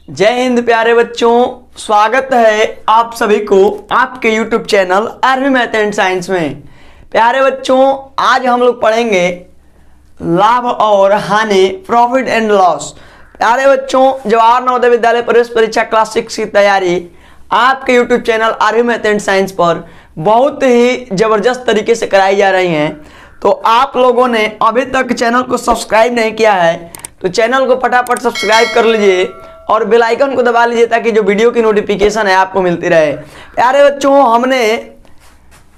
जय हिंद प्यारे बच्चों, स्वागत है आप सभी को आपके YouTube channel army math and science में। प्यारे बच्चों, आज हम लोग पढ़ेंगे लाभ और हानि, प्रॉफिट एंड लॉस। प्यारे बच्चों, जवाहर नवोदय विद्यालय प्रवेश परीक्षा क्लास 6 की तैयारी आपके YouTube channel army math and science पर बहुत ही जबरदस्त तरीके से कराई जा रही हैं। तो आप लोगों ने अभी तक चैनल को सब्सक्राइब नहीं किया है तो चैनल को फटाफट सब्सक्राइब कर लीजिए और बेल आइकन को दबा लीजिए ताकि जो वीडियो की नोटिफिकेशन है आपको मिलती रहे। प्यारे बच्चों, हमने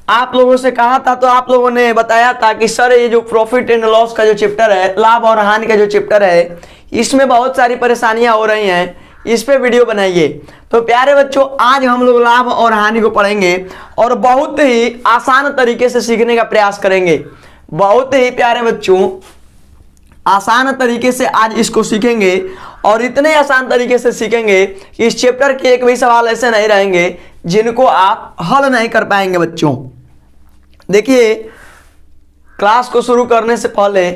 आप लोगों से कहा था तो आप लोगों ने बताया था कि सर ये जो प्रॉफिट एंड लॉस का जो चैप्टर है, लाभ और हानि का जो चैप्टर है, इसमें बहुत सारी परेशानियां हो रही हैं, इस पे वीडियो बनाइए। तो प्यारे बच्चों, आज हम लोग लाभ और हानि को पढ़ेंगे और बहुत ही आसान तरीके से सीखने का प्रयास करेंगे। बहुत ही प्यारे बच्चों, आसान तरीके से आज इसको सीखेंगे और इतने आसान तरीके से सीखेंगे कि इस चैप्टर के एक भी सवाल ऐसे नहीं रहेंगे जिनको आप हल नहीं कर पाएंगे। बच्चों देखिए, क्लास को शुरू करने से पहले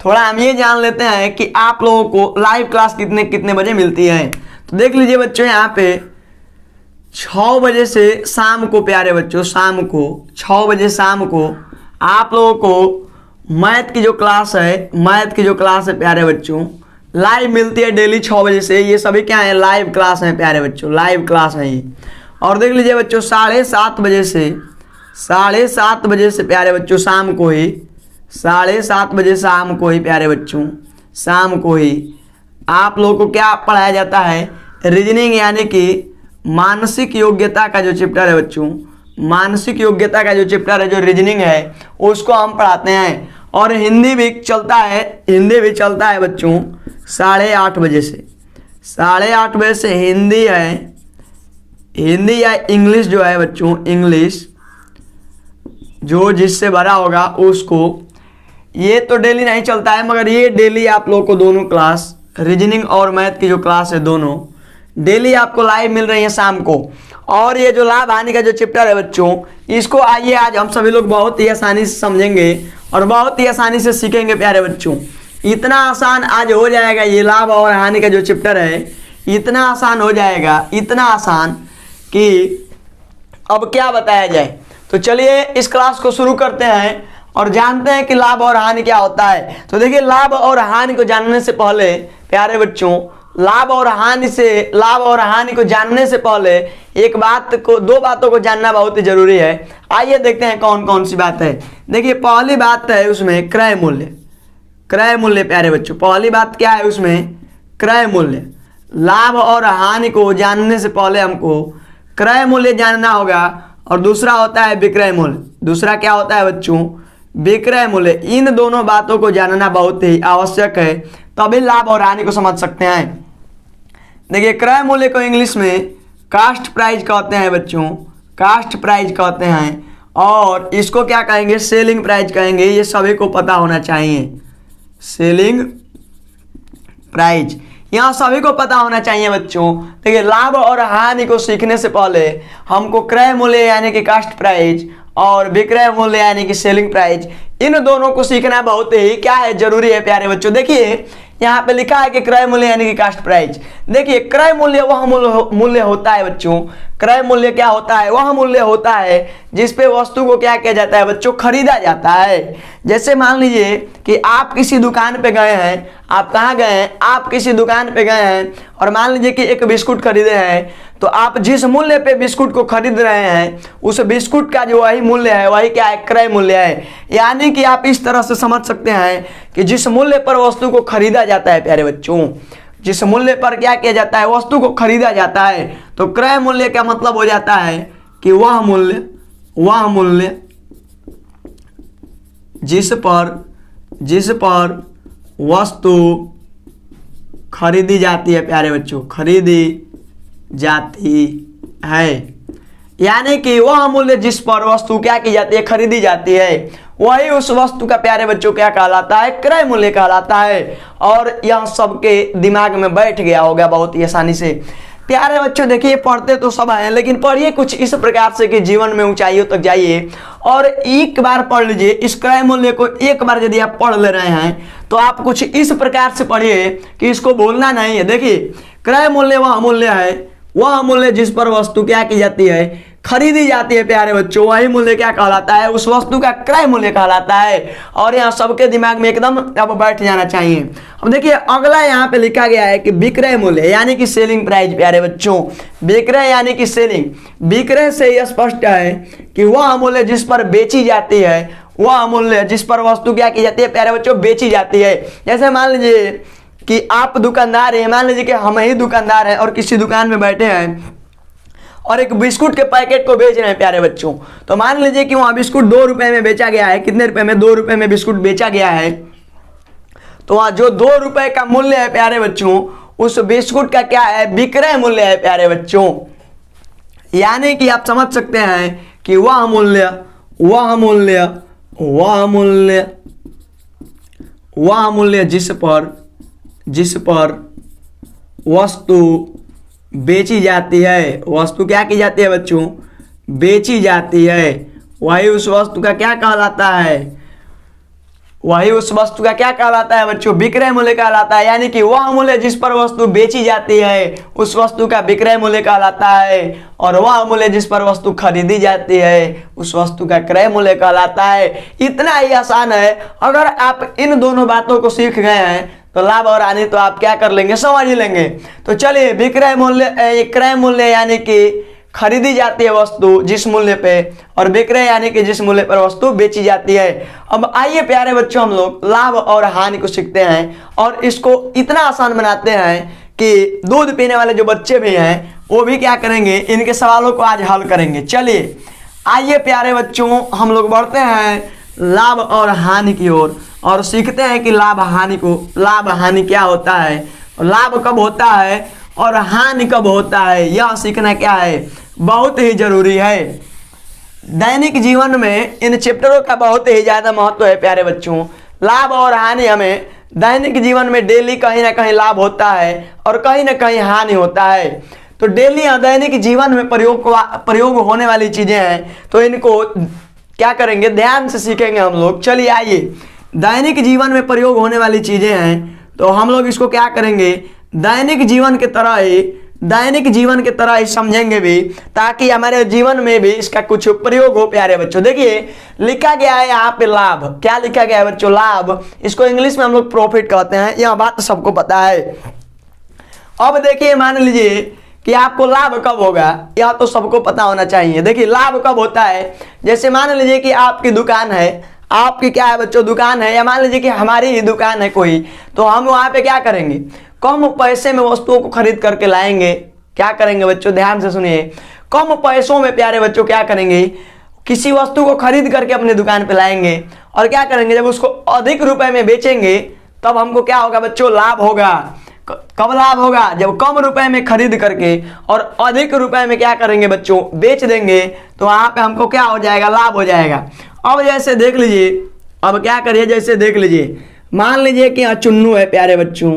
थोड़ा हम ये जान लेते हैं कि आप लोगों को लाइव क्लास कितने कितने बजे मिलती है। तो देख लीजिए बच्चों, यहाँ पे 6 बजे से शाम को, प्यारे बच्चों शाम को 6 बजे शाम को आप लोगों को मैथ की जो क्लास है प्यारे बच्चों, लाइव मिलती है डेली 6 बजे से। ये सभी क्या है, लाइव क्लास है प्यारे बच्चों, लाइव क्लास है ये। और देख लीजिए बच्चों, 7:30 बजे से प्यारे बच्चों शाम को ही 7:30 बजे शाम को ही प्यारे बच्चों, शाम को ही आप लोगों को क्या पढ़ाया जाता है, रीजनिंग यानी कि मानसिक योग्यता का जो चैप्टर है बच्चों, मानसिक योग्यता का जो चैप्टर है, जो रीजनिंग है, उसको हम पढ़ाते हैं। और हिंदी भी चलता है बच्चों 8:30 बजे से। 8:30 बजे से हिंदी है, हिंदी या इंग्लिश जो है बच्चों, इंग्लिश जो जिससे भरा होगा उसको, ये तो डेली नहीं चलता है मगर ये डेली आप लोग को दोनों क्लास, रीजनिंग और मैथ की जो क्लास है, दोनों डेली आपको लाइव मिल रही है शाम को। और ये जो लाभ हानि का जो चैप्टर है बच्चों, इसको आइए आज हम सभी लोग बहुत ही आसानी से समझेंगे और बहुत ही आसानी से सीखेंगे प्यारे बच्चों। इतना आसान आज हो जाएगा, ये लाभ और हानि का जो चैप्टर है इतना आसान हो जाएगा, इतना आसान कि अब क्या बताया जाए। तो चलिए इस क्लास को शुरू करते हैं और जानते हैं कि लाभ और हानि क्या होता है। तो देखिए, लाभ और हानि को जानने से पहले प्यारे बच्चों, लाभ और हानि को जानने से पहले दो बातों को जानना बहुत ही जरूरी है। आइए देखते हैं कौन कौन सी बात है। देखिए, पहली बात है उसमें क्रय मूल्य प्यारे बच्चों, पहली बात क्या है उसमें, क्रय मूल्य। लाभ और हानि को जानने से पहले हमको क्रय मूल्य जानना होगा और दूसरा होता है विक्रय मूल्य। दूसरा क्या होता है बच्चों, विक्रय मूल्य। इन दोनों बातों को जानना बहुत ही आवश्यक है, तभी लाभ और हानि को समझ सकते हैं। देखिए, क्रय मूल्य को इंग्लिश में कास्ट प्राइस कहते हैं बच्चों, कास्ट प्राइस कहते हैं। और इसको क्या कहेंगे, सेलिंग प्राइस कहेंगे। ये सभी को पता होना चाहिए, सेलिंग प्राइस यहाँ सभी को पता होना चाहिए बच्चों। देखिए, लाभ और हानि को सीखने से पहले हमको क्रय मूल्य यानी कि कास्ट प्राइस और विक्रय मूल्य यानी कि सेलिंग प्राइस, इन दोनों को सीखना बहुत ही क्या है, जरूरी है प्यारे बच्चों। देखिए, यहाँ पे लिखा है कि क्रय मूल्य यानी कि कास्ट प्राइस। देखिए, क्रय मूल्य वह मूल्य होता है बच्चों, क्रय मूल्य क्या होता है, वह मूल्य होता है जिस पे वस्तु को क्या किया जाता है बच्चों, खरीदा जाता है। जैसे मान लीजिए कि आप किसी दुकान पे गए हैं, आप कहाँ गए हैं, आप किसी दुकान पे गए हैं और मान लीजिए कि एक बिस्कुट खरीदे हैं, तो आप जिस मूल्य पे बिस्कुट को खरीद रहे हैं उस बिस्कुट का जो वही मूल्य है, वही क्या है, क्रय मूल्य है। यानी कि आप इस तरह से समझ सकते हैं कि जिस मूल्य पर वस्तु को खरीदा जाता है प्यारे बच्चों, जिस मूल्य पर क्या किया जाता है, वस्तु को खरीदा जाता है, तो क्रय मूल्य का मतलब हो जाता है कि वह मूल्य जिस पर वस्तु खरीदी जाती है प्यारे बच्चों, खरीदी जाती है। यानी कि वह मूल्य जिस पर वस्तु क्या की जाती है, खरीदी जाती है, वही उस वस्तु का प्यारे बच्चों क्या कहलाता है, क्रय मूल्य कहलाता है। और यह सबके दिमाग में बैठ गया होगा बहुत ही आसानी से। प्यारे बच्चों देखिए, पढ़ते तो सब हैं लेकिन पढ़िए कुछ इस प्रकार से कि जीवन में ऊंचाइयों तक जाइए और एक बार पढ़ लीजिए। इस क्रय मूल्य को एक बार यदि आप पढ़ ले रहे हैं तो आप कुछ इस प्रकार से पढ़िए कि इसको भूलना नहीं है। देखिए, क्रय मूल्य वह मूल्य जिस पर वस्तु क्या की जाती है, खरीदी जाती है प्यारे बच्चों, वही मूल्य क्या कहलाता है, उस वस्तु का क्रय मूल्य कहलाता है। और यहाँ सबके दिमाग में एकदम अब बैठ जाना चाहिए। अब देखिए अगला यहाँ पे लिखा गया है कि विक्रय मूल्य यानी कि सेलिंग प्राइस। प्यारे बच्चों विक्रय यानी कि सेलिंग, विक्रय से यह स्पष्ट है कि वह मूल्य जिस पर बेची जाती है, वह मूल्य जिस पर वस्तु क्या की जाती है प्यारे बच्चों, बेची जाती है। जैसे मान लीजिए कि आप दुकानदार हैं, मान लीजिए कि हम ही दुकानदार हैं और किसी दुकान में बैठे हैं और एक बिस्कुट के पैकेट को बेच रहे हैं प्यारे बच्चों। तो मान लीजिए कि वहाँ बिस्कुट 2 रुपए में बेचा गया है। कितने रुपए में? 2 रुपए में बिस्कुट बेचा गया है। तो वहाँ जो 2 रुपए का मूल्य है प्यारे बच्चों, उस बिस्कुट का क्या है, विक्रय मूल्य है प्यारे बच्चों। यानी कि आप समझ सकते हैं कि वह मूल्य जिस पर वस्तु बेची जाती है, वस्तु क्या की जाती है बच्चों, बेची जाती है, वही उस वस्तु का क्या कहलाता है, वही उस वस्तु का क्या कहलाता है बच्चों, विक्रय मूल्य कहलाता है। यानी कि वह मूल्य जिस पर वस्तु बेची जाती है, उस वस्तु का विक्रय मूल्य कहलाता है, और वह मूल्य जिस पर वस्तु खरीदी जाती है, उस वस्तु का क्रय मूल्य कहलाता है। इतना ही आसान है। अगर आप इन दोनों बातों को सीख गए हैं तो लाभ और हानि तो आप क्या कर लेंगे, समझ ही लेंगे। तो चलिए विक्रय मूल्य, क्रय मूल्य यानी कि खरीदी जाती है वस्तु जिस मूल्य पे, और विक्रय यानी कि जिस मूल्य पर वस्तु बेची जाती है। अब आइए प्यारे बच्चों हम लोग लाभ और हानि को सीखते हैं और इसको इतना आसान बनाते हैं कि दूध पीने वाले जो बच्चे भी हैं वो भी क्या करेंगे, इनके सवालों को आज हल करेंगे। चलिए आइए प्यारे बच्चों हम लोग बढ़ते हैं लाभ और हानि की ओर और सीखते हैं कि लाभ हानि क्या होता है, लाभ कब होता है और हानि कब होता है, यह सीखना क्या है, बहुत ही जरूरी है। दैनिक जीवन में इन चैप्टरों का बहुत ही ज्यादा महत्व है प्यारे बच्चों। लाभ और हानि हमें दैनिक जीवन में डेली कहीं ना कहीं लाभ होता है और कहीं ना कहीं हानि होता है। तो डेली दैनिक जीवन में प्रयोग होने वाली चीजें हैं, तो इनको क्या करेंगे, ध्यान से सीखेंगे हम लोग। चलिए आइए, दैनिक जीवन में प्रयोग होने वाली चीजें हैं तो हम लोग इसको क्या करेंगे, दैनिक जीवन के तरह ही समझेंगे भी, ताकि हमारे जीवन में भी इसका कुछ प्रयोग हो प्यारे बच्चों। देखिए लिखा गया है यहाँ पे लाभ, क्या लिखा गया है बच्चों, लाभ। इसको इंग्लिश में हम लोग प्रॉफिट कहते हैं, यह बात सबको पता है। अब देखिए मान लीजिए कि आपको लाभ कब होगा, यह तो सबको पता होना चाहिए। देखिए लाभ कब होता है, जैसे मान लीजिए कि आपकी दुकान है, आपकी क्या है बच्चों, दुकान है, या मान लीजिए कि हमारी ही दुकान है कोई, तो हम वहां पे क्या करेंगे, कम पैसे में वस्तुओं को खरीद करके लाएंगे। क्या करेंगे बच्चों, ध्यान से सुनिए, कम पैसों में प्यारे बच्चों क्या करेंगे, किसी वस्तु को खरीद करके अपने दुकान पे लाएंगे और क्या करेंगे, जब उसको अधिक रुपए में बेचेंगे तब हमको क्या होगा बच्चों, लाभ होगा। कब लाभ होगा, जब कम रुपए में खरीद करके और अधिक रुपए में क्या करेंगे बच्चों, बेच देंगे, तो वहां पे हमको क्या हो जाएगा, लाभ हो जाएगा। अब जैसे देख लीजिए, अब क्या करिए, जैसे देख लीजिए, मान लीजिए कि यहाँ चुन्नू है प्यारे बच्चों,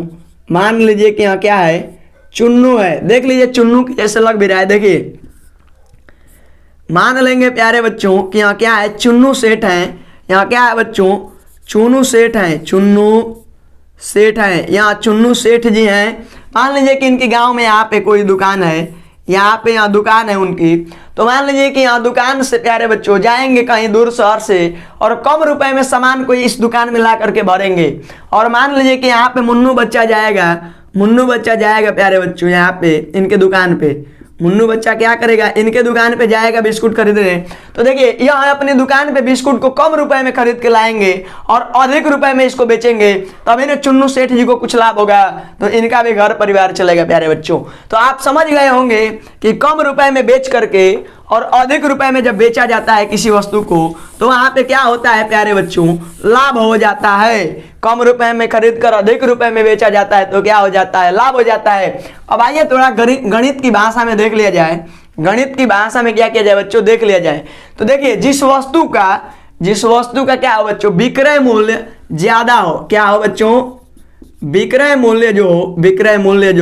मान लीजिए कि यहाँ क्या है, चुन्नू है। देख लीजिए चुन्नू जैसे लग भी रहा है। देखिए मान लेंगे प्यारे बच्चों कि यहाँ क्या है, चुन्नू सेठ है। यहाँ क्या है बच्चों, चुन्नू सेठ है, यहाँ चुन्नू सेठ जी हैं। मान लीजिए कि इनके गांव में यहाँ पे कोई दुकान है, यहाँ दुकान है उनकी। तो मान लीजिए कि यहाँ दुकान से प्यारे बच्चों जाएंगे कहीं दूर शहर से और कम रुपए में सामान कोई इस दुकान में ला करके भरेंगे। और मान लीजिए कि यहाँ पे मुन्नू बच्चा जाएगा प्यारे बच्चों, यहाँ पे इनके दुकान पे मुन्नू बच्चा क्या करेगा, इनके दुकान पे जाएगा बिस्कुट खरीदने। तो देखिए यह अपनी दुकान पे बिस्कुट को कम रुपए में खरीद के लाएंगे और अधिक रुपए में इसको बेचेंगे, तब इन्हें चुन्नू सेठ जी को कुछ लाभ होगा, तो इनका भी घर परिवार चलेगा प्यारे बच्चों। तो आप समझ गए होंगे कि कम रुपए में बेच करके और अधिक रुपए में जब बेचा जाता है किसी वस्तु को, तो वहां पे क्या होता है प्यारे बच्चों, लाभ हो जाता है। कम रुपए में खरीद कर अधिक रुपए में बेचा जाता है तो क्या हो जाता है, लाभ हो जाता है। अब आइए थोड़ा गणित की भाषा में देख लिया जाए, गणित की भाषा में क्या किया जाए बच्चों, देख लिया जाए। तो देखिए जिस वस्तु का क्या हो बच्चों, विक्रय मूल्य ज्यादा हो, क्या हो बच्चों, विक्रय मूल्य जो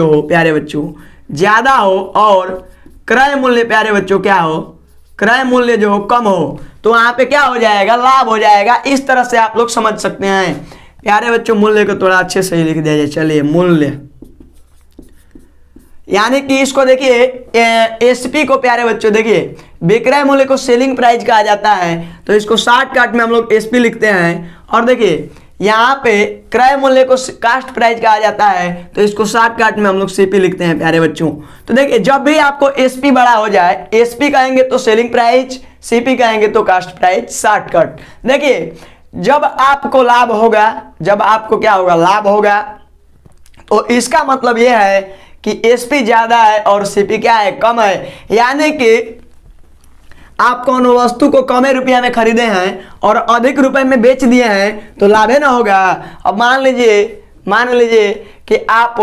हो प्यारे बच्चों ज्यादा हो, और क्रय मूल्य प्यारे बच्चों क्या हो, क्रय मूल्य जो हो कम हो, तो वहां पे क्या हो जाएगा, लाभ हो जाएगा। इस तरह से आप लोग समझ सकते हैं प्यारे बच्चों। मूल्य को थोड़ा अच्छे से लिख दिया जाए। चलिए मूल्य, यानी कि इसको देखिए एसपी को प्यारे बच्चों देखिए विक्रय मूल्य को सेलिंग प्राइस कहा जाता है, तो इसको शॉर्टकट में हम लोग एसपी लिखते हैं। और देखिए यहाँ पे क्रय मूल्य को कास्ट प्राइस कहा जाता है, तो इसको शॉर्टकट में हम लोग सीपी लिखते हैं प्यारे बच्चों। तो देखिए जब भी आपको एसपी बड़ा हो जाए, एसपी कहेंगे तो सेलिंग प्राइस, सीपी कहेंगे तो कास्ट प्राइस, शॉर्टकट। देखिए जब आपको लाभ होगा, जब आपको क्या होगा, लाभ होगा, तो इसका मतलब यह है कि एसपी ज्यादा है और सीपी क्या है, कम है। यानी कि आप कौन वस्तु को कम रुपया में खरीदे हैं और अधिक रुपए में बेच दिए हैं तो लाभ है ना होगा। अब मान लीजिए कि आप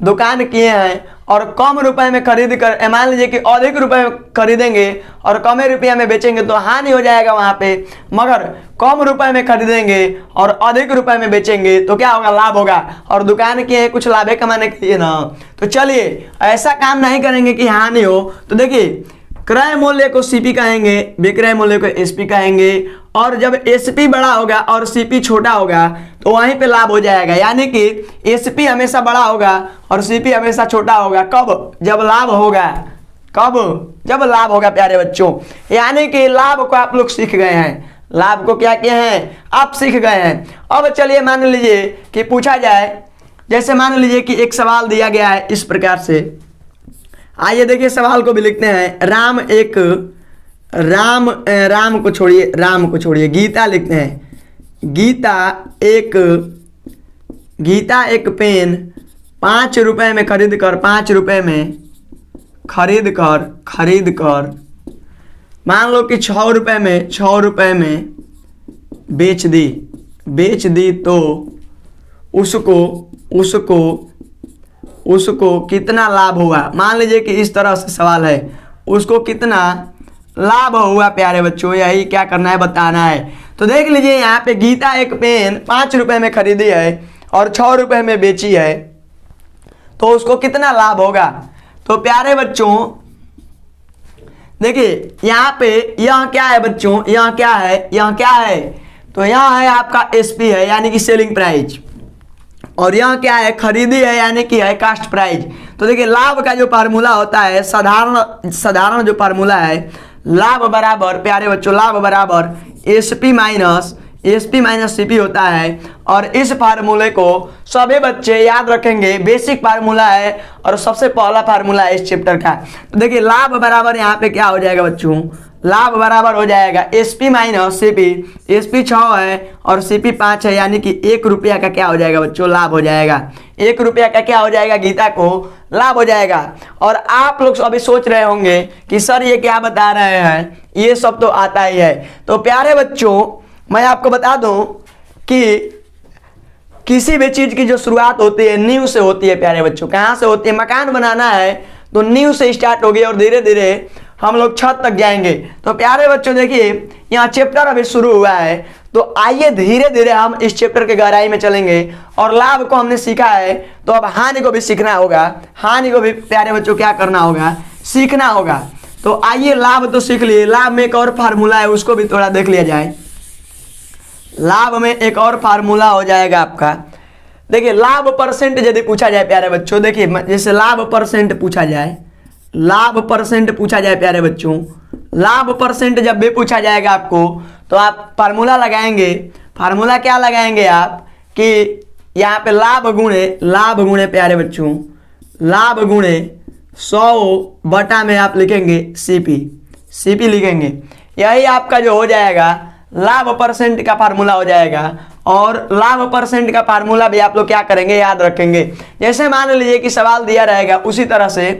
दुकान किए हैं और कम रुपए में खरीद कर, मान लीजिए कि अधिक रुपए में खरीदेंगे और कम रुपया में बेचेंगे तो हानि हो जाएगा वहां पे। मगर कम रुपए में खरीदेंगे और अधिक रुपए में बेचेंगे तो क्या होगा, लाभ होगा। और दुकान किए कुछ लाभे कमाने के लिए ना। तो चलिए ऐसा काम नहीं करेंगे कि हानि हो। तो देखिए क्रय मूल्य को सीपी कहेंगे, विक्रय मूल्य को एसपी कहेंगे। और जब एसपी बड़ा होगा और सीपी छोटा होगा तो वहीं पे लाभ हो जाएगा। यानी कि एसपी हमेशा बड़ा होगा और सीपी हमेशा छोटा होगा। कब? जब लाभ होगा। कब? जब लाभ होगा प्यारे बच्चों। यानी कि लाभ को आप लोग सीख गए हैं, लाभ को क्या किए हैं, आप सीख गए हैं। अब चलिए मान लीजिए कि पूछा जाए, जैसे मान लीजिए कि एक सवाल दिया गया है इस प्रकार से। आइए देखिए सवाल को भी लिखते हैं। राम को छोड़िए गीता लिखते हैं। गीता एक पेन 5 रुपए में खरीद कर मान लो कि 6 रुपए में बेच दी तो उसको कितना लाभ हुआ। मान लीजिए कि इस तरह से सवाल है, उसको कितना लाभ हुआ प्यारे बच्चों, यही क्या करना है, बताना है। तो देख लीजिए यहाँ पे गीता एक पेन 5 रुपए में खरीदी है और 6 रुपए में बेची है, तो उसको कितना लाभ होगा। तो प्यारे बच्चों देखिए यहाँ पे यह क्या है बच्चों, यह क्या है, तो यहाँ है आपका एसपी है यानी कि सेलिंग प्राइस, और यहाँ क्या है, खरीदी है यानी कि है कास्ट प्राइस। तो देखिए लाभ का जो फार्मूला होता है, साधारण जो फार्मूला है, लाभ बराबर प्यारे बच्चों, लाभ बराबर एसपी माइनस सीपी होता है। और इस फार्मूले को सभी बच्चे याद रखेंगे, बेसिक फार्मूला है और सबसे पहला फार्मूला है इस चैप्टर का। तो देखिए लाभ बराबर यहाँ पे क्या हो जाएगा बच्चों, लाभ बराबर हो जाएगा एसपी माइनस सीपी। एसपी 6 है और सीपी 5 है, यानी कि 1 रुपया का क्या हो जाएगा बच्चों, लाभ हो जाएगा। 1 रुपया का क्या हो जाएगा, गीता को लाभ हो जाएगा। और आप लोग अभी सोच रहे होंगे कि सर ये क्या बता रहे हैं, ये सब तो आता ही है। तो प्यारे बच्चों मैं आपको बता दूं कि किसी भी चीज की जो शुरुआत होती है नींव से होती है प्यारे बच्चों। कहाँ से होती है, मकान बनाना है तो नींव से स्टार्ट होगी और धीरे धीरे हम लोग छत तक जाएंगे। तो प्यारे बच्चों देखिए यहाँ चैप्टर अभी शुरू हुआ है, तो आइए धीरे धीरे हम इस चैप्टर के गहराई में चलेंगे। और लाभ को हमने सीखा है तो अब हानि को भी सीखना होगा, हानि को भी प्यारे बच्चों क्या करना होगा, सीखना होगा। तो आइए लाभ तो सीख लिए, लाभ में एक और फार्मूला है उसको भी थोड़ा देख लिया जाए। लाभ में एक और फार्मूला हो जाएगा आपका, देखिए लाभ परसेंट यदि पूछा जाए प्यारे बच्चों, देखिए जैसे लाभ परसेंट पूछा जाए प्यारे बच्चों, लाभ परसेंट जब भी पूछा जाएगा आपको तो आप फार्मूला लगाएंगे। फार्मूला क्या लगाएंगे आप कि यहाँ पे लाभ गुणे प्यारे बच्चों, लाभ गुणे 100 बटा में आप लिखेंगे सीपी लिखेंगे। यही आपका जो हो जाएगा लाभ परसेंट का फार्मूला हो जाएगा। और लाभ परसेंट का फार्मूला भी आप लोग क्या करेंगे, याद रखेंगे। जैसे मान लीजिए कि सवाल दिया रहेगा उसी तरह से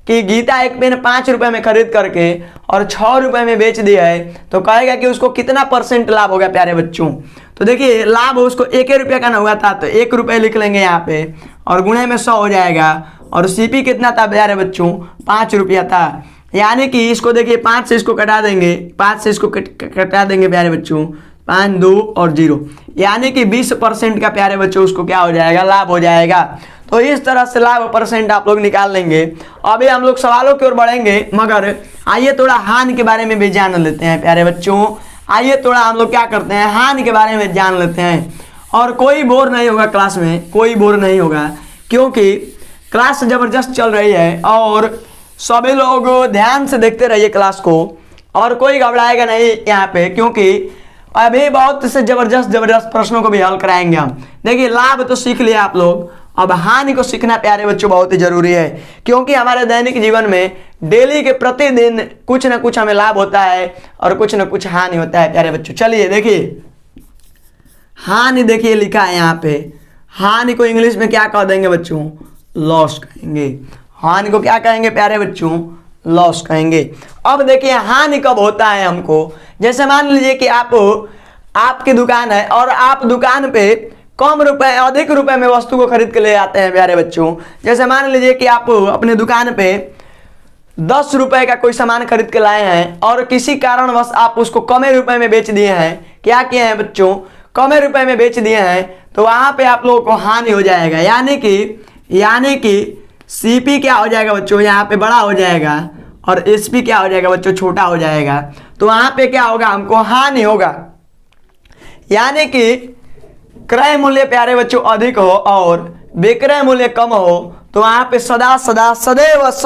कि गीता एक पेन 5 रुपए में खरीद करके और 6 रुपए में बेच दिया है, तो कहेगा कि उसको कितना परसेंट लाभ होगा प्यारे बच्चों। तो देखिए लाभ उसको 1 रुपया का ना हुआ था तो 1 रुपये लिख लेंगे यहाँ पे और गुणे में 100 हो जाएगा। और सीपी कितना था प्यारे बच्चों, 5 रुपया था। यानी कि इसको देखिए 5 से इसको कटा देंगे, 5 से इसको कटा देंगे प्यारे बच्चों, 5 2 और 0, यानी कि 20% का प्यारे बच्चों उसको क्या हो जाएगा, लाभ हो जाएगा। तो इस तरह से लाभ परसेंट आप लोग निकाल लेंगे। अभी हम लोग सवालों की ओर बढ़ेंगे, मगर आइए थोड़ा हानि के बारे में भी जान लेते हैं प्यारे बच्चों। आइए थोड़ा हम लोग क्या करते हैं, हानि के बारे में जान लेते हैं। और कोई बोर नहीं होगा क्लास में, कोई बोर नहीं होगा, क्योंकि क्लास जबरदस्त चल रही है और सभी लोग ध्यान से देखते रहिए क्लास को, और कोई घबराएगा नहीं यहाँ पे, क्योंकि अभी बहुत से जबरदस्त प्रश्नों को भी हल कराएंगे हम। देखिए लाभ तो सीख लिया आप लोग, अब हानि को सीखना प्यारे बच्चों बहुत ही जरूरी है, क्योंकि हमारे दैनिक जीवन में डेली के प्रतिदिन कुछ ना कुछ हमें लाभ होता है और कुछ ना कुछ हानि होता है प्यारे बच्चों। चलिए देखिए हानि, देखिए लिखा है यहाँ पे, हानि को इंग्लिश में क्या कह देंगे बच्चों? लॉस कहेंगे। हानि को क्या कहेंगे प्यारे बच्चों? लॉस कहेंगे। अब देखिए हानि कब होता है हमको, जैसे मान लीजिए कि आपकी दुकान है और आप दुकान पे कम रुपए अधिक रुपए में वस्तु को खरीद के ले आते हैं प्यारे बच्चों। जैसे मान लीजिए कि आप अपने दुकान पे 10 रुपए का कोई सामान खरीद के लाए हैं और किसी कारणवश आप उसको कमे रुपए में बेच दिए हैं। क्या किए हैं बच्चों? कमे रुपए में बेच दिए हैं, तो वहां पे आप लोगों को हानि हो जाएगा, यानी कि सीपी क्या हो जाएगा बच्चों? यहाँ पे बड़ा हो जाएगा और एसपी क्या हो जाएगा बच्चों? छोटा हो जाएगा। तो वहां पे क्या होगा? हमको हानि होगा। यानी कि क्रय मूल्य प्यारे बच्चों अधिक हो और विक्रय मूल्य कम हो, तो वहां पे सदैव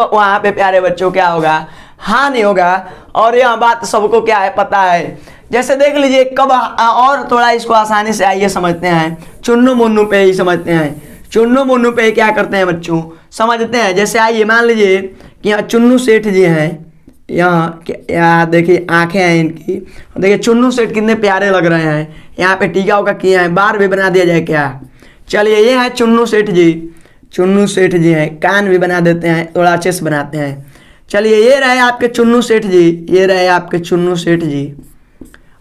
वहां पे प्यारे बच्चों क्या होगा? हानि होगा। और यह बात सबको क्या है? पता है। जैसे देख लीजिए कब, और थोड़ा इसको आसानी से आइए समझते हैं, चुन्नू मुन्नू पे ही समझते हैं। चुन्नू मुन्नू पे क्या करते हैं बच्चों? समझते हैं। जैसे आइए मान लीजिए कि यहाँ चुन्नू सेठ जी हैं, यहाँ देखिए आंखें हैं इनकी, देखिए चुन्नू सेठ कितने प्यारे लग रहे हैं। यहाँ पे टीका उका किया है, बार भी बना दिया जाए क्या? चलिए ये है चुन्नू सेठ जी हैं, कान भी बना देते हैं, थोड़ा अच्छे से बनाते हैं। चलिए ये रहे आपके चुन्नू सेठ जी,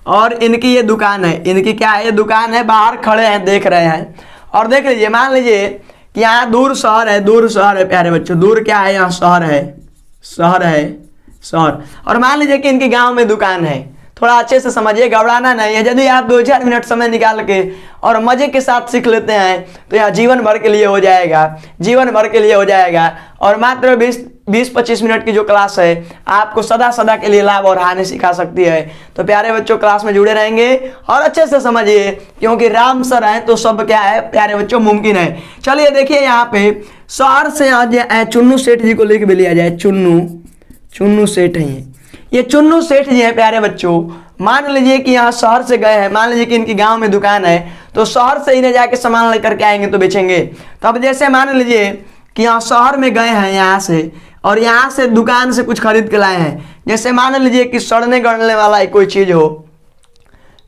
और इनकी ये दुकान है। इनकी क्या है? ये दुकान है, बाहर खड़े हैं देख रहे हैं। और देख लीजिए मान लीजिए कि यहाँ दूर शहर है प्यारे बच्चों। दूर क्या है? यहाँ शहर है। और मान लीजिए कि इनके गांव में दुकान है। थोड़ा अच्छे से समझिए, घबराना नहीं है। यदि आप 2-4 मिनट समय निकाल के और मजे के साथ सीख लेते हैं तो यह जीवन भर के लिए हो जाएगा। और मात्र 20-25 मिनट की जो क्लास है आपको सदा के लिए लाभ और हानि सिखा सकती है। तो प्यारे बच्चों क्लास में जुड़े रहेंगे और अच्छे से समझिए, क्योंकि राम सर हैं तो सब क्या है प्यारे बच्चों? मुमकिन है। चलिए देखिए यहाँ पे शहर से चुन्नू सेठ जी को लेके भी लिया जाए। चुन्नू सेठ हैं, ये चुन्नू सेठ जी हैं प्यारे बच्चों। मान लीजिए कि यहाँ शहर से गए हैं, मान लीजिए कि इनके गांव में दुकान है, तो शहर से इन्हें जाके सामान लेकर के आएंगे तो बेचेंगे। तो अब जैसे मान लीजिए कि यहाँ शहर में गए हैं यहाँ से, और यहाँ से दुकान से कुछ खरीद के लाए हैं। जैसे मान लीजिए कि सड़ने गड़ने वाला कोई चीज़ हो,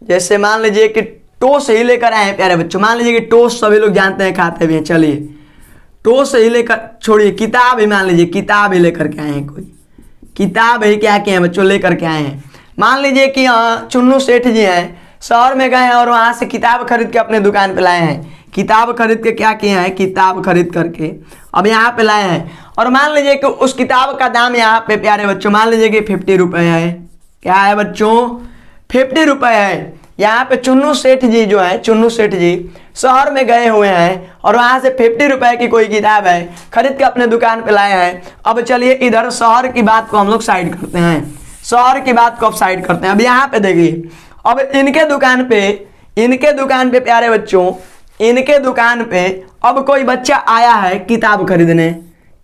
जैसे मान लीजिए कि टोस्ट ही लेकर आए हैं प्यारे बच्चों। मान लीजिए कि टोस्ट सभी लोग जानते हैं, खाते भी हैं। चलिए टोस्ट ही लेकर, छोड़िए किताब ही, मान लीजिए किताब ही लेकर के आए हैं, कोई किताब ही क्या किए हैं बच्चों? लेकर के आए हैं। मान लीजिए कि चुन्नू सेठ जी हैं, शहर में गए हैं और वहाँ से किताब खरीद के अपने दुकान पे लाए हैं। किताब खरीद के क्या किए हैं? किताब खरीद करके अब यहाँ पे लाए हैं। और मान लीजिए कि उस किताब का दाम यहाँ पे प्यारे बच्चों मान लीजिए कि 50 रुपये है। क्या है बच्चों? 50 रुपये है। यहाँ पे चुन्नू सेठ जी जो है, चुन्नू सेठ जी शहर में गए हुए हैं और वहाँ से 50 रुपये की कोई किताब है खरीद के अपने दुकान पे लाए हैं। अब चलिए इधर शहर की बात को हम लोग साइड करते हैं, अब यहाँ पे देखिए, अब इनके दुकान पे प्यारे बच्चों, इनके दुकान पे अब कोई बच्चा आया है किताब खरीदने।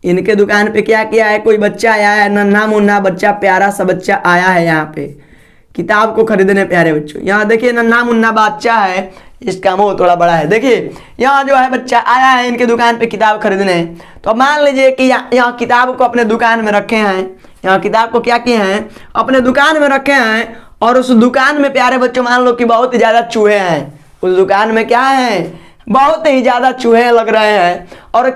इनके दुकान पे क्या किया है? कोई बच्चा आया है, नन्हा मुन्ना बच्चा, प्यारा सा बच्चा आया है यहाँ पे किताब को खरीदने प्यारे बच्चों। यहाँ देखिए नन्हा मुन्ना बच्चा है, इसका मुंह थोड़ा बड़ा है। देखिए यहाँ जो है बच्चा आया है इनके दुकान पे किताब खरीदने। तो मान लीजिए कि यहाँ किताब को अपने दुकान में रखे हैं, यहाँ किताब को क्या किए हैं? अपने दुकान में रखे हैं। और उस दुकान में प्यारे बच्चों मान लो कि बहुत ही ज़्यादा चूहे हैं। उस दुकान में क्या है? बहुत ही ज़्यादा चूहे लग रहे हैं। और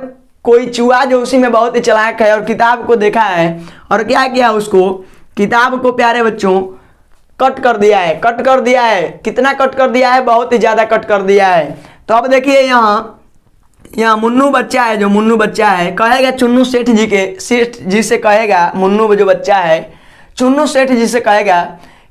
कोई चूहा जो उसी में बहुत ही चालाक है और किताब को देखा है और क्या किया? उसको किताब को प्यारे बच्चों कट कर दिया है। कितना कट कर दिया है? बहुत ही ज़्यादा कट कर दिया है। तो अब देखिए यहाँ मुन्नू बच्चा है, जो मुन्नू बच्चा है कहेगा चुन्नू सेठ जी से कहेगा, मुन्नू जो बच्चा है चुन्नू सेठ जी से कहेगा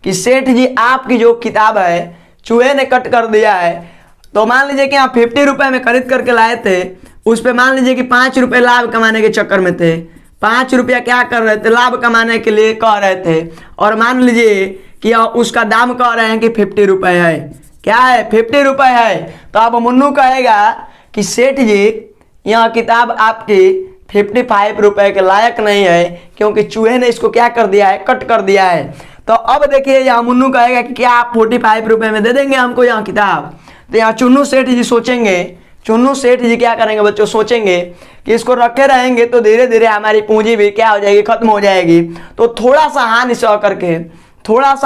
कि सेठ जी आपकी जो किताब है चूहे ने कट कर दिया है। तो मान लीजिए कि यहाँ 50 रुपये में खरीद करके लाए थे, उस पर मान लीजिए कि 5 रुपये लाभ कमाने के चक्कर में थे। 5 रुपया क्या कर रहे थे? लाभ कमाने के लिए कह रहे थे। और मान लीजिए कि उसका दाम कह रहे हैं कि 50 रुपये है। क्या है? 50 रुपये है। तो अब मुन्नू कहेगा कि सेठ जी यह किताब आपकी 55 रुपए के लायक नहीं है, क्योंकि चूहे ने इसको क्या कर दिया है, कट कर दिया है। तो अब देखिए यहाँ मुन्नू कहेगा कि क्या आप 45 रुपए में दे देंगे हमको यहाँ किताब। तो यहाँ चुन्नू सेठ जी सोचेंगे, चुन्नू सेठ जी क्या करेंगे बच्चों, सोचेंगे कि इसको रखे रहेंगे तो धीरे धीरे हमारी पूंजी भी क्या हो जाएगी, खत्म हो जाएगी। तो थोड़ा सा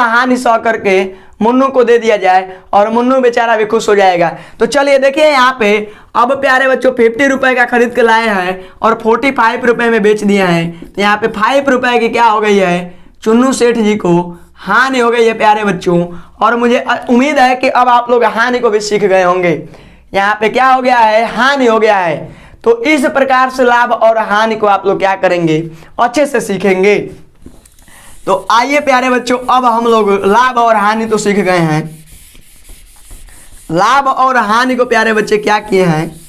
हानि सह करके मुन्नू को दे दिया जाए और मुन्नू बेचारा भी खुश हो जाएगा। तो चलिए देखिए यहाँ पे अब प्यारे बच्चों 50 रुपए का खरीद के लाए हैं और 45 रुपए में बेच दिया है। तो यहाँ पे 5 रुपए की क्या हो गई है, चुन्नू सेठ जी को हानि हो गई है प्यारे बच्चों। और मुझे उम्मीद है कि अब आप लोग हानि को भी सीख गए होंगे। यहाँ पे क्या हो गया है, हानि हो गया है। तो इस प्रकार से लाभ और हानि को आप लोग क्या करेंगे, अच्छे से सीखेंगे। तो आइए प्यारे बच्चों, अब हम लोग लाभ और हानि तो सीख गए हैं। लाभ और हानि को प्यारे बच्चे क्या किए हैं,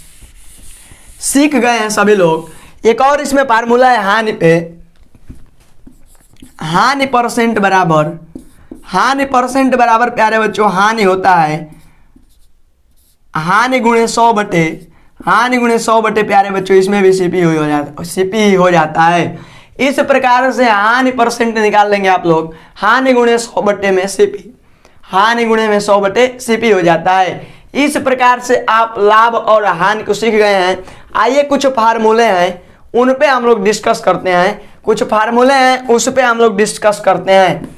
सीख गए हैं सभी लोग। एक और इसमें फार्मूला है हानि पे, हानि परसेंट बराबर प्यारे बच्चों हानि होता है हानि गुणे 100 बटे प्यारे बच्चों, इसमें भी सीपी हो जाता है। इस प्रकार से हानि परसेंट निकाल लेंगे आप लोग, हानि गुणे 100 बटे में सीपी, हानि गुणे में 100 बटे सीपी हो जाता है। इस प्रकार से आप लाभ और हानि को सीख गए हैं। आइए कुछ फार्मूले हैं उन पे हम लोग डिस्कस करते हैं, कुछ फार्मूले हैं उस पे हम लोग डिस्कस करते हैं।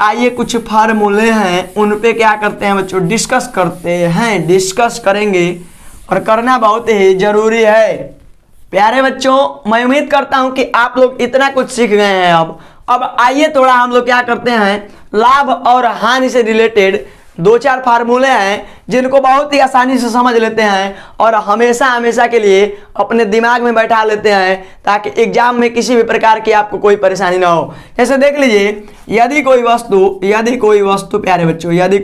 आइए कुछ फार्मूले हैं उन पे क्या करते हैं बच्चों, डिस्कस करते हैं, डिस्कस करेंगे और करना बहुत ही जरूरी है। प्यारे बच्चों मैं उम्मीद करता हूं कि आप लोग इतना कुछ सीख गए हैं। अब आइए थोड़ा हम लोग क्या करते हैं, लाभ और हानि से रिलेटेड 2-4 फार्मूले हैं जिनको बहुत ही आसानी से समझ लेते हैं और हमेशा के लिए अपने दिमाग में बैठा लेते हैं, ताकि एग्जाम में किसी भी प्रकार की आपको कोई परेशानी ना हो। जैसे देख लीजिए, यदि कोई वस्तु प्यारे बच्चों, यदि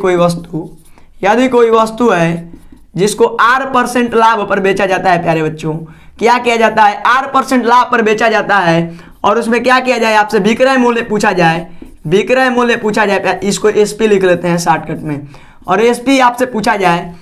कोई वस्तु है जिसको R% लाभ पर बेचा जाता है प्यारे बच्चों, क्या किया जाता है, R% लाभ पर बेचा जाता है और उसमें क्या किया जाए, आपसे विक्रय मूल्य पूछा जाए, इसको SP लिख लेते हैं शॉर्टकट में, और SP आपसे पूछा जाए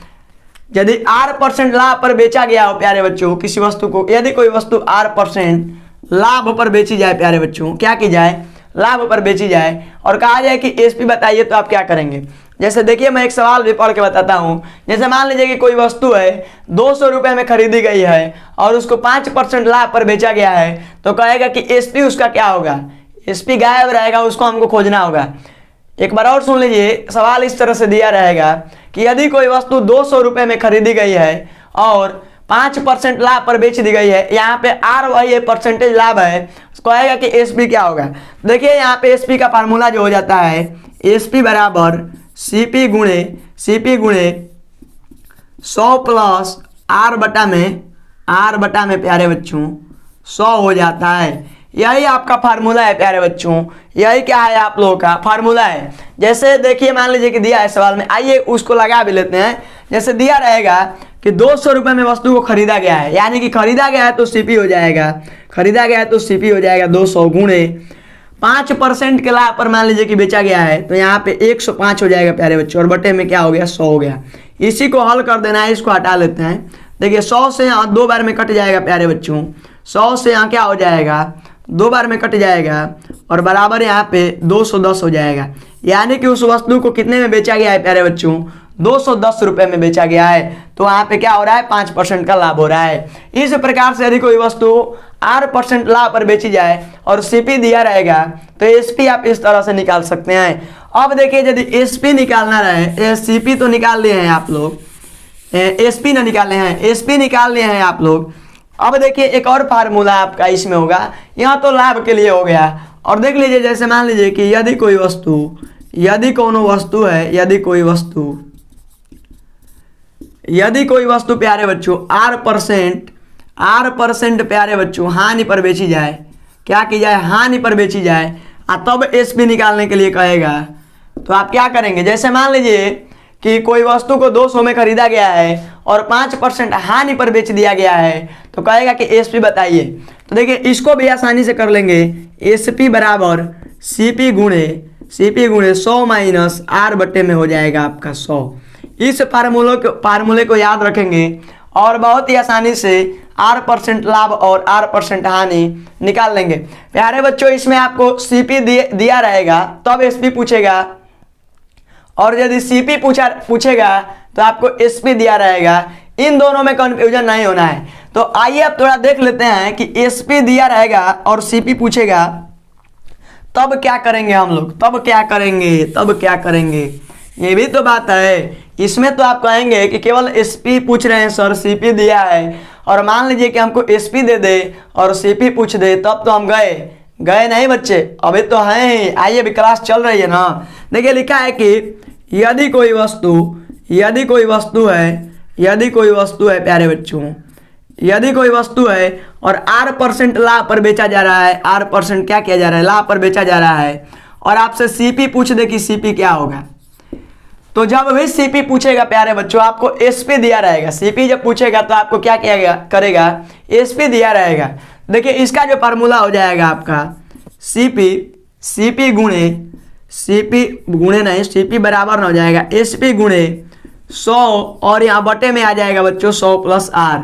यदि R% लाभ पर बेचा गया हो प्यारे बच्चों किसी वस्तु को, यदि कोई वस्तु R% लाभ पर बेची जाए प्यारे बच्चों, क्या की जाए, लाभ पर बेची जाए और कहा जाए कि SP बताइए, तो आप क्या करेंगे। जैसे देखिए मैं एक सवाल भी पढ़ के बताता हूं। जैसे मान लीजिए कि कोई वस्तु है 200 रुपए में खरीदी गई है और उसको 5% लाभ पर बेचा गया है, तो कहेगा कि SP उसका क्या होगा, SP गायब रहेगा, उसको हमको खोजना होगा। एक बार और सुन लीजिए, सवाल इस तरह से दिया रहेगा कि यदि कोई वस्तु 200 रुपए में खरीदी गई है और 5% लाभ पर बेच दी गई है, यहाँ पे R वही परसेंटेज लाभ है, कहेगा कि SP क्या होगा। देखिए यहाँ पे SP का फार्मूला जो हो जाता है, SP बराबर CP गुणे 100 प्लस R बटा में प्यारे बच्चों 100 हो जाता है। यही आपका फार्मूला है प्यारे बच्चों, यही क्या है आप लोगों का फार्मूला है। जैसे देखिए मान लीजिए कि दिया है सवाल में, आइए उसको लगा भी लेते हैं। जैसे दिया रहेगा कि 200 रुपए में वस्तु को खरीदा गया है, यानी कि खरीदा गया है तो CP हो जाएगा, 200 गुणे 5% के लाभ पर मान लीजिए कि बेचा गया है, तो यहाँ पे 105 हो जाएगा प्यारे बच्चों, और बटे में क्या हो गया, 100 हो गया। इसी को हल कर देना है, इसको हटा लेते हैं। देखिए 100 से यहाँ 2 बार में कट जाएगा प्यारे बच्चों, 100 से यहाँ क्या हो जाएगा, 2 बार में कट जाएगा और बराबर यहाँ पे 210 हो जाएगा। यानी कि उस वस्तु को कितने में बेचा गया है प्यारे बच्चों, 210 रुपए में बेचा गया है। तो वहाँ पे क्या हो रहा है, 5% का लाभ हो रहा है। इस प्रकार से यदि कोई वस्तु R% लाभ पर बेची जाए और CP दिया रहेगा, तो SP आप इस तरह से निकाल सकते हैं। अब देखिए यदि SP निकालना रहे, CP तो निकाल लिए हैं आप लोग, SP ना निकाले हैं, SP निकाल लिए हैं आप लोग। अब देखिए एक और फार्मूला आपका इसमें होगा, यहाँ तो लाभ के लिए हो गया। और देख लीजिए जैसे मान लीजिए कि यदि कोई वस्तु प्यारे बच्चों R% प्यारे बच्चों हानि पर बेची जाए, क्या की जाए, हानि पर बेची जाए, तब SP निकालने के लिए कहेगा। तो आप क्या करेंगे, जैसे मान लीजिए कि कोई वस्तु को 200 में खरीदा गया है और 5% हानि पर बेच दिया गया है, तो कहेगा कि SP बताइए। तो देखिए इसको भी आसानी से कर लेंगे, SP बराबर CP गुणे 100 माइनस R बटे में हो जाएगा आपका 100। इस फार्मूले को याद रखेंगे और बहुत ही आसानी से R% लाभ और R% हानि निकाल लेंगे। प्यारे बच्चों, इसमें आपको CP दिया रहेगा तब SP पूछेगा, और यदि CP पूछेगा तो आपको SP दिया रहेगा। इन दोनों में कंफ्यूजन नहीं होना है। तो आइए अब थोड़ा देख लेते हैं कि SP दिया रहेगा और CP पूछेगा तब क्या करेंगे हम लोग, तब क्या करेंगे, ये भी तो बात है। इसमें तो आप कहेंगे कि केवल SP पूछ रहे हैं सर, CP दिया है, और मान लीजिए कि हमको SP दे दे और CP पूछ दे, तब तो हम गए नहीं बच्चे, अभी तो हैं ही। आइए अभी क्लास चल रही है ना। देखिए लिखा है कि यदि कोई वस्तु है प्यारे बच्चों, यदि कोई वस्तु है और R% लाभ पर बेचा जा रहा है, R% क्या किया जा रहा है, लाभ पर बेचा जा रहा है, और आपसे CP पूछ दे कि CP क्या होगा, तो जब भी CP पूछेगा प्यारे बच्चों आपको SP दिया रहेगा। CP जब पूछेगा तो आपको क्या करेगा, SP दिया रहेगा। देखिए इसका जो फार्मूला हो जाएगा आपका CP बराबर ना हो जाएगा SP गुणे 100, और यहाँ बटे में आ जाएगा बच्चों 100 + R,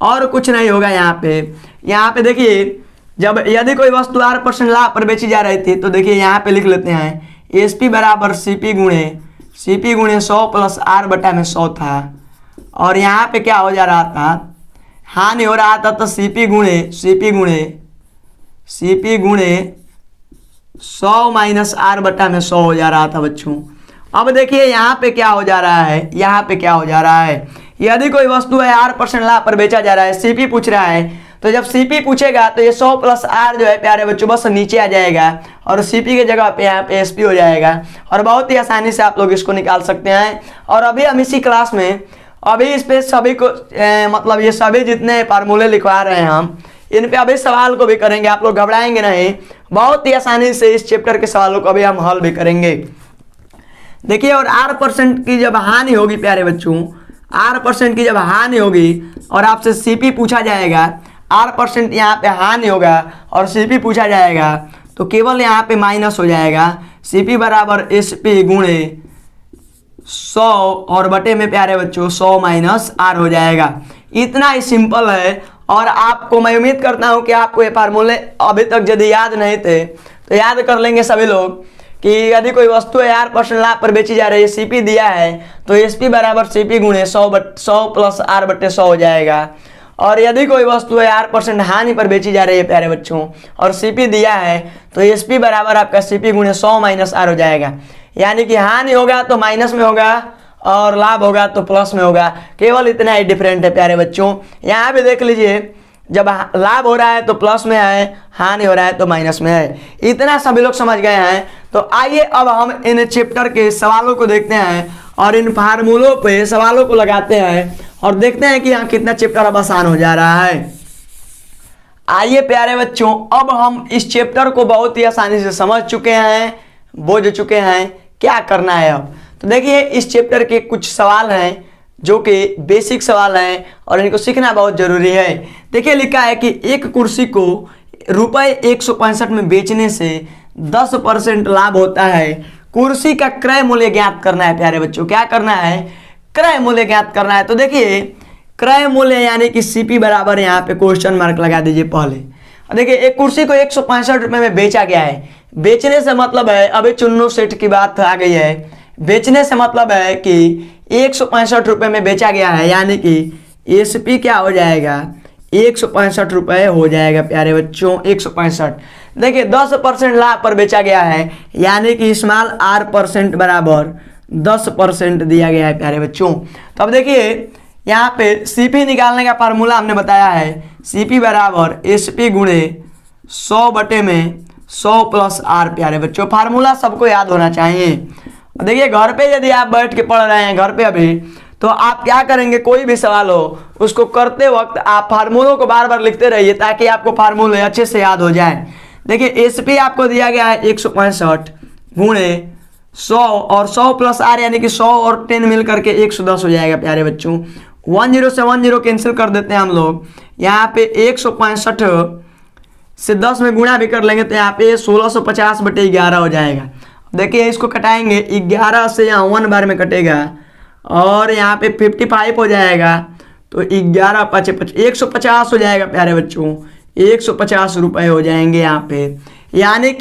और कुछ नहीं होगा। यहाँ पे देखिए जब यदि कोई वस्तु R% लाभ पर बेची जा रही थी, तो देखिए यहाँ पे लिख लेते हैं SP बराबर CP गुणे 100 + R बटा में 100 था, और यहाँ पे क्या हो जा रहा था, हानि हो रहा था, तो CP गुणे 100 - R बटा में 100 हो जा रहा था बच्चों। अब देखिए यहाँ पे क्या हो जा रहा है, यदि कोई वस्तु है R% लाभ पर बेचा जा रहा है, CP पूछ रहा है, तो जब CP पूछेगा तो ये 100 + R जो है प्यारे बच्चों बस नीचे आ जाएगा, और CP की जगह पे यहाँ पे SP हो जाएगा, और बहुत ही आसानी से आप लोग इसको निकाल सकते हैं। और अभी हम इसी क्लास में अभी इस पे सभी को मतलब ये सभी जितने फार्मूले लिखवा रहे हैं हम, इन पे अभी सवाल को भी करेंगे, आप लोग घबराएंगे नहीं, बहुत ही आसानी से इस चैप्टर के सवालों को अभी हम हल भी करेंगे। देखिए, और R% की जब हानि होगी प्यारे बच्चों, R% की जब हानि होगी और आपसे CP पूछा जाएगा, R% यहाँ पे हानि होगा और CP पूछा जाएगा, तो केवल यहाँ पे माइनस हो जाएगा। CP बराबर SP गुणे 100 और बटे में प्यारे बच्चों 100 - R हो जाएगा। इतना ही सिंपल है, और आपको मैं उम्मीद करता हूँ कि आपको ये फार्मूले अभी तक यदि याद नहीं थे तो याद कर लेंगे सभी लोग, कि यदि कोई वस्तु है R% लाभ पर बेची जा रही है, CP दिया है, तो SP बराबर CP गुणे 100 + R बटे 100 हो जाएगा। और यदि कोई वस्तु है R% हानि पर बेची जा रही है प्यारे बच्चों, और CP दिया है, तो SP बराबर आपका CP गुणे 100 - R हो जाएगा। यानी कि हानि होगा तो माइनस में होगा और लाभ होगा तो प्लस में होगा, केवल इतना ही डिफरेंट है प्यारे बच्चों। यहाँ भी देख लीजिए, जब लाभ हो रहा है तो प्लस में है, हानि हो रहा है तो माइनस में है। इतना सभी लोग समझ गए हैं। तो आइए अब हम इन चैप्टर के सवालों को देखते हैं और इन फार्मूलों पे सवालों को लगाते हैं और देखते हैं कि यहाँ कितना चैप्टर अब आसान हो जा रहा है। आइए प्यारे बच्चों, अब हम इस चैप्टर को बहुत ही आसानी से समझ चुके हैं, बोझ चुके हैं, क्या करना है अब। तो देखिए, इस चैप्टर के कुछ सवाल हैं जो कि बेसिक सवाल हैं और इनको सीखना बहुत जरूरी है। देखिए लिखा है कि एक कुर्सी को ₹165 में बेचने से 10% लाभ होता है। कुर्सी का क्रय मूल्य ज्ञात करना है प्यारे बच्चों। क्या करना है? क्रय मूल्य ज्ञात करना है। तो देखिए, क्रय मूल्य यानी कि CP बराबर यहाँ पे क्वेश्चन मार्क लगा दीजिए पहले। देखिए, एक कुर्सी को 165 रुपये में बेचा गया है। बेचने से मतलब है, अभी चुन्नू सेठ की बात आ गई है, बेचने से मतलब है कि 165 रुपये में बेचा गया है, यानी कि SP क्या हो जाएगा? 165 रुपये हो जाएगा प्यारे बच्चों, 165। देखिए 10% लाभ पर बेचा गया है, यानी कि स्मॉल R% बराबर 10% दिया गया है प्यारे बच्चों। तो अब देखिए यहाँ पे CP निकालने का फार्मूला हमने बताया है, CP बराबर SP गुणे 100 बटे में 100 + R प्यारे बच्चों। फार्मूला सबको याद होना चाहिए। देखिए घर पे यदि आप बैठ के पढ़ रहे हैं घर पे अभी, तो आप क्या करेंगे, कोई भी सवाल हो उसको करते वक्त आप फार्मूलों को बार बार लिखते रहिए ताकि आपको फार्मूले अच्छे से याद हो जाए। देखिए SP आपको दिया गया है 165 गुणे 100 और 100 + R यानी कि 100 और 10 मिल करके 110 हो जाएगा प्यारे बच्चों। 10 से 10 कैंसिल कर देते हैं हम लोग। यहाँ पे 165 से 10 में गुणा भी कर लेंगे तो यहाँ पे 1650 बटे 11 हो जाएगा। देखिए इसको कटाएंगे, 11 से यहाँ 1 बार में कटेगा और यहाँ पे 55 हो जाएगा, तो 11 5 150 हो जाएगा प्यारे बच्चों, 150 रुपये हो जाएंगे यहाँ पे। यानी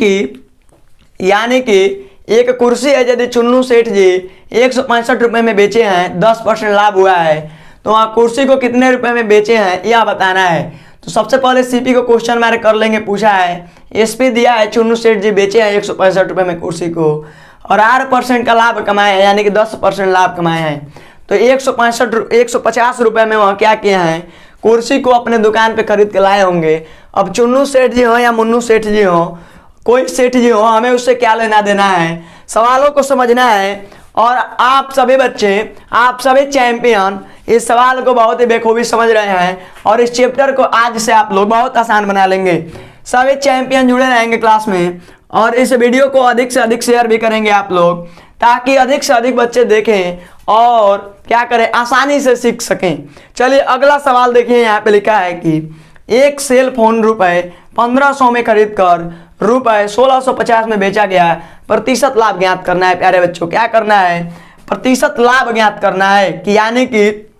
कि एक कुर्सी है यदि चुन्नू सेठ जी 165 रुपये में बेचे हैं, 10% लाभ हुआ है, तो वहाँ कुर्सी को कितने रुपए में बेचे हैं यह बताना है। तो सबसे पहले सीपी को क्वेश्चन मार्क कर लेंगे, पूछा है एसपी दिया है चुन्नू सेठ जी बेचे हैं 165 रुपये में कुर्सी को और 8% का लाभ कमाए हैं, यानी कि 10% लाभ कमाए हैं। तो 150 रुपये में वहाँ क्या किया है, कुर्सी को अपने दुकान पे खरीद के लाए होंगे। अब चुन्नू सेठ जी हो या मुन्नू सेठ जी हो, कोई सेठ जी हो, हमें उससे क्या लेना देना है, सवालों को समझना है। और आप सभी बच्चे, आप सभी चैंपियन इस सवाल को बहुत ही बेखूबी समझ रहे हैं और इस चैप्टर को आज से आप लोग बहुत आसान बना लेंगे। सभी चैंपियन जुड़े रहेंगे क्लास में और इस वीडियो को अधिक से अधिक शेयर भी करेंगे आप लोग, ताकि अधिक से अधिक बच्चे देखें और क्या करें, आसानी से सीख सकें। चलिए अगला सवाल देखिए, यहाँ पे लिखा है कि एक सेल फोन रुपए 1500 में खरीद कर रुपए 1650 में बेचा गया, प्रतिशत लाभ ज्ञात करना है। प्यारे बच्चों क्या करना है, प्रतिशत लाभ ज्ञात करना है कि यानी कि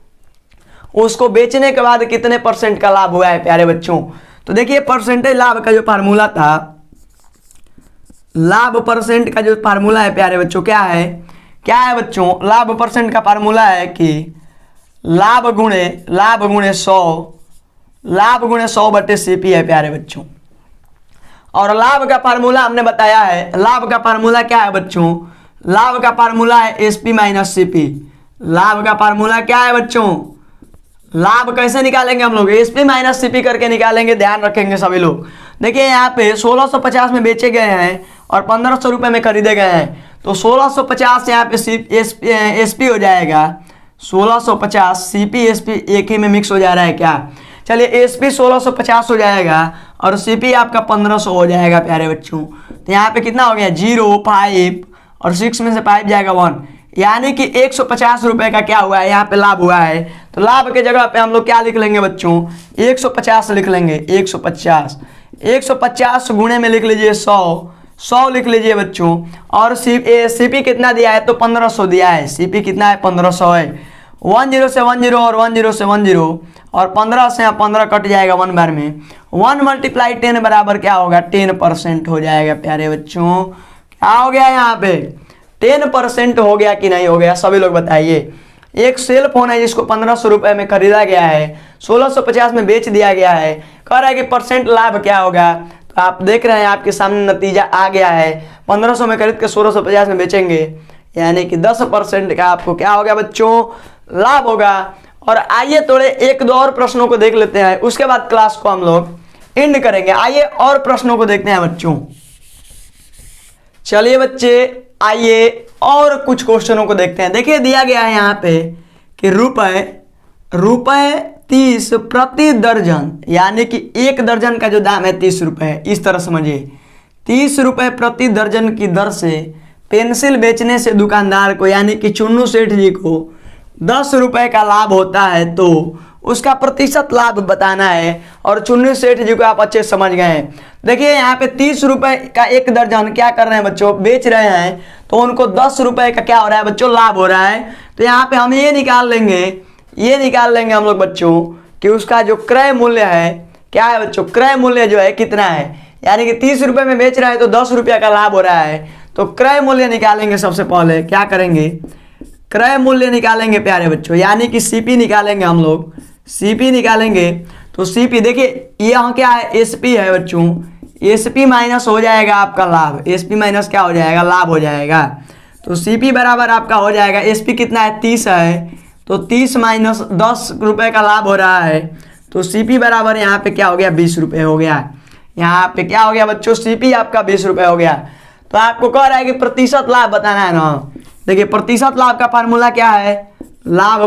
उसको बेचने के बाद कितने % का लाभ हुआ है। प्यारे बच्चों तो देखिए परसेंटेज लाभ का जो फार्मूला था, लाभ % का जो फार्मूला है प्यारे बच्चों क्या है बच्चों, लाभ % का फार्मूला है कि लाभ गुणे 100 बटे सीपी है प्यारे बच्चों। और लाभ का फार्मूला हमने बताया है, लाभ का फार्मूला क्या है बच्चों, लाभ का फार्मूला है एसपी माइनस सीपी। लाभ का फार्मूला क्या है बच्चों, लाभ कैसे निकालेंगे हम लोग, एसपी माइनस सीपी करके निकालेंगे, ध्यान रखेंगे सभी लोग। देखिए यहाँ पे 1650 में बेचे गए हैं और 1500 रुपये में खरीदे गए हैं, तो 1650 यहाँ पे एसपी हो जाएगा, 1650 सीपी एसपी एक ही में मिक्स हो जा रहा है क्या। चलिए एसपी 1650 हो जाएगा और सीपी आपका 1500 हो जाएगा प्यारे बच्चों। तो यहाँ पे कितना हो गया 0 5 और 6 में से 5 जाएगा 1, यानी कि 150 रुपये का क्या हुआ है यहाँ पे लाभ हुआ है। तो लाभ के जगह पे हम लोग क्या लिख लेंगे बच्चों, 150 लिख लेंगे, 150 गुणे में लिख लीजिए 100 लिख लीजिए बच्चों। और सीपी कितना दिया है, तो 1500 दिया है, सीपी कितना है 1500 है। 10 से 10 और 10 से 10 और 15 से 15 कट जाएगा 1 बार में, 1 × 10 बराबर क्या होगा 10% हो जाएगा प्यारे बच्चों। क्या हो गया यहाँ पे 10% हो गया कि नहीं हो गया, सभी लोग बताइए। एक सेल फोन है जिसको 1500 रुपये में खरीदा गया है, 1650 में बेच दिया गया है, कह रहा है कि % लाभ क्या होगा। तो आप देख रहे हैं आपके सामने नतीजा आ गया है, 1500 में खरीद के 1650 में बेचेंगे, यानी कि 10% का आपको क्या होगा बच्चों, लाभ होगा। और आइए थोड़े 1-2 और प्रश्नों को देख लेते हैं, उसके बाद क्लास को हम लोग एंड करेंगे। आइए और प्रश्नों को देखते हैं बच्चों। चलिए बच्चे आइए और कुछ क्वेश्चनों को देखते हैं। देखिए दिया गया है यहाँ पे कि रुपए 30 प्रति दर्जन, यानी कि 1 दर्जन का जो दाम है 30 रुपये, इस तरह समझिए 30 रुपये प्रति दर्जन की दर से पेंसिल बेचने से दुकानदार को यानी कि चुन्नू सेठ जी को 10 रुपये का लाभ होता है, तो उसका प्रतिशत लाभ बताना है। और चुन्नू सेठ जी को आप अच्छे समझ गए हैं। देखिए यहाँ पे 30 रुपये का 1 दर्जन क्या कर रहे हैं बच्चों, बेच रहे हैं, तो उनको 10 रुपये का क्या हो रहा है बच्चों, लाभ हो रहा है। तो यहाँ पे हम ये निकाल लेंगे हम लोग बच्चों कि उसका जो क्रय मूल्य है क्या है बच्चों, क्रय मूल्य जो है कितना है, यानी कि 30 रुपये में बेच रहा है तो 10 रुपये का लाभ हो रहा है। तो क्रय मूल्य निकालेंगे, सबसे पहले क्या करेंगे, क्रय मूल्य निकालेंगे प्यारे बच्चों, यानी कि सीपी निकालेंगे हम लोग, सीपी निकालेंगे। तो सीपी देखिए यहाँ क्या है, एसपी है बच्चों, एसपी माइनस हो जाएगा आपका लाभ, एसपी माइनस क्या हो जाएगा, लाभ हो जाएगा। तो सीपी बराबर आपका हो जाएगा, एसपी कितना है 30 है, तो 30 माइनस 10 रुपये का लाभ हो रहा है, तो सीपी बराबर यहाँ पे क्या हो गया 20 रुपये हो गया। यहाँ पे क्या हो गया बच्चों, सीपी आपका 20 रुपये हो गया। तो आपको कह रहा है कि प्रतिशत लाभ बताना है ना। देखिए प्रतिशत लाभ का फार्मूला क्या है, लाभ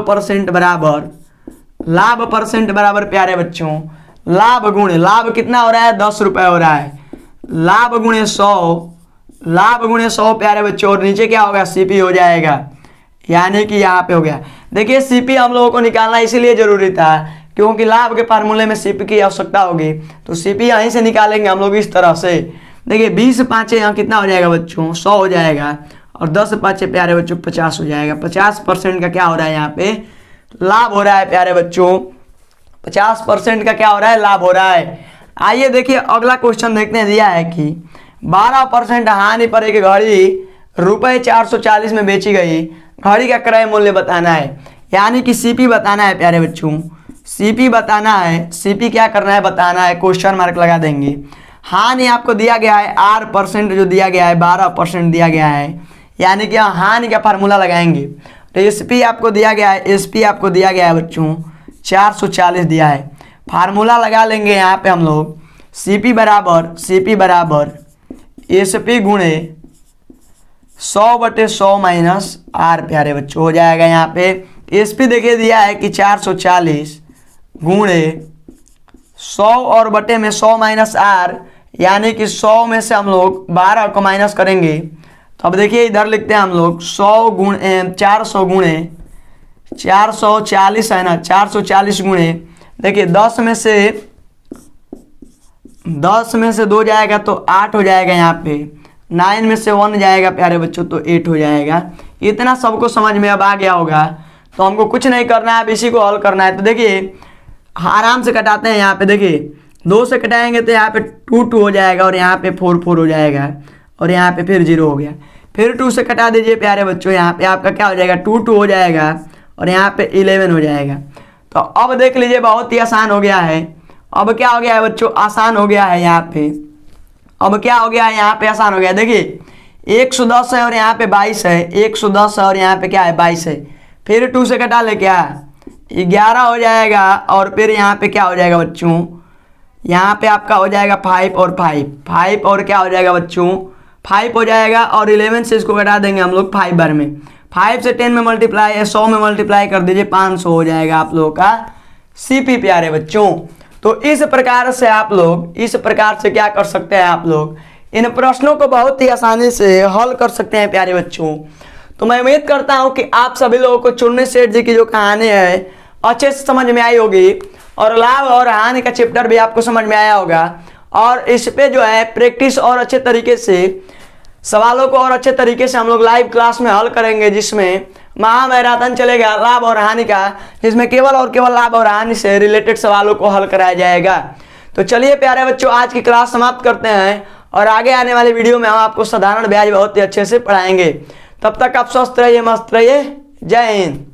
% बराबर प्यारे बच्चों लाभ गुणे, लाभ कितना हो रहा है 10 रुपये हो रहा है, लाभ गुणे 100 प्यारे बच्चों, और नीचे क्या होगा सीपी हो जाएगा, यानी कि यहाँ पे हो गया। देखिए सीपी हम लोगों को निकालना इसीलिए जरूरी था क्योंकि लाभ के फार्मूले में सीपी की आवश्यकता होगी, तो सीपी यहीं से निकालेंगे हम लोग इस तरह से। देखिए 20 5 यहाँ कितना हो जाएगा बच्चों 100 हो जाएगा, और 10 5 प्यारे बच्चों 50 हो जाएगा। 50% का क्या हो रहा है यहाँ पे लाभ हो रहा है प्यारे बच्चों, 50% का क्या हो रहा है, लाभ हो रहा है। आइए देखिए अगला क्वेश्चन देखते हैं, दिया है कि 12% हानि पर एक घड़ी ₹440 में बेची गई, घड़ी का क्रय मूल्य बताना है, यानी कि सीपी बताना है प्यारे बच्चों, सीपी बताना है। सीपी क्या करना है, बताना है, क्वेश्चन मार्क लगा देंगे। हानि आपको दिया गया है R% जो दिया गया है 12% दिया गया है, यानी कि हानि का फार्मूला लगाएंगे। तो एसपी आपको दिया गया है, एसपी आपको दिया गया है बच्चों 440 दिया है, फार्मूला लगा लेंगे यहाँ पे हम लोग। सीपी बराबर एसपी गुणे 100/100 माइनस आर प्यारे बच्चों हो जाएगा। यहाँ पे एसपी देखिए दिया है कि 440 गुणे 100 और बटे में 100 माइनस आर, यानी कि 100 में से हम लोग 12 को माइनस करेंगे। तो अब देखिए इधर लिखते हैं हम लोग 400 गुणे 440 है ना, 440 गुणे देखिए 10 में से 2 जाएगा तो 8 हो जाएगा, यहाँ पे 9 में से 1 जाएगा प्यारे बच्चों तो 8 हो जाएगा। इतना सबको समझ में अब आ गया होगा, तो हमको कुछ नहीं करना है, अब इसी को हल करना है। तो देखिए आराम से कटाते हैं, यहाँ पे देखिए 2 से कटाएंगे तो यहाँ पे 2 हो जाएगा और यहाँ पे 4 हो जाएगा और यहाँ पे फिर 0 हो गया। फिर 2 से कटा दीजिए प्यारे बच्चों, यहाँ पे आपका क्या हो जाएगा 2 हो जाएगा और यहाँ पे 11 हो जाएगा। तो अब देख लीजिए बहुत ही आसान हो गया है। अब क्या हो गया है बच्चों, आसान हो गया है यहाँ पे। अब क्या हो गया है यहाँ पे, आसान हो गया। देखिए 110 है और यहाँ पे 22 है, 110 है और यहाँ पे क्या है 22 है। फिर 2 से कटा ले क्या 11 हो जाएगा और फिर यहाँ पे क्या हो जाएगा बच्चों, यहाँ पे आपका हो जाएगा 5 और 5 और क्या हो जाएगा बच्चों 5 हो जाएगा और 11 से इसको घटा देंगे हम लोग 5 बार में। 5 से 10 में मल्टीप्लाई है, 100 में मल्टीप्लाई कर दीजिए 500 हो जाएगा आप लोगों का सीपी प्यारे बच्चों। तो इस प्रकार से आप लोग क्या कर सकते हैं, आप लोग इन प्रश्नों को बहुत ही आसानी से हल कर सकते हैं प्यारे बच्चों। तो मैं उम्मीद करता हूं कि आप सभी लोगों को चुन्नी सेठ जी की जो कहानी है अच्छे से समझ में आई होगी और लाभ और हानि का चैप्टर भी आपको समझ में आया होगा। और इस पे जो है प्रैक्टिस और अच्छे तरीके से सवालों को और अच्छे तरीके से हम लोग लाइव क्लास में हल करेंगे, जिसमें महामैराथन चलेगा लाभ और हानि का, जिसमें केवल और केवल लाभ और हानि से रिलेटेड सवालों को हल कराया जाएगा। तो चलिए प्यारे बच्चों आज की क्लास समाप्त करते हैं और आगे आने वाली वीडियो में हम आपको साधारण ब्याज बहुत ही अच्छे से पढ़ाएंगे। तब तक आप स्वस्थ रहिए, मस्त रहिए। जय हिंद।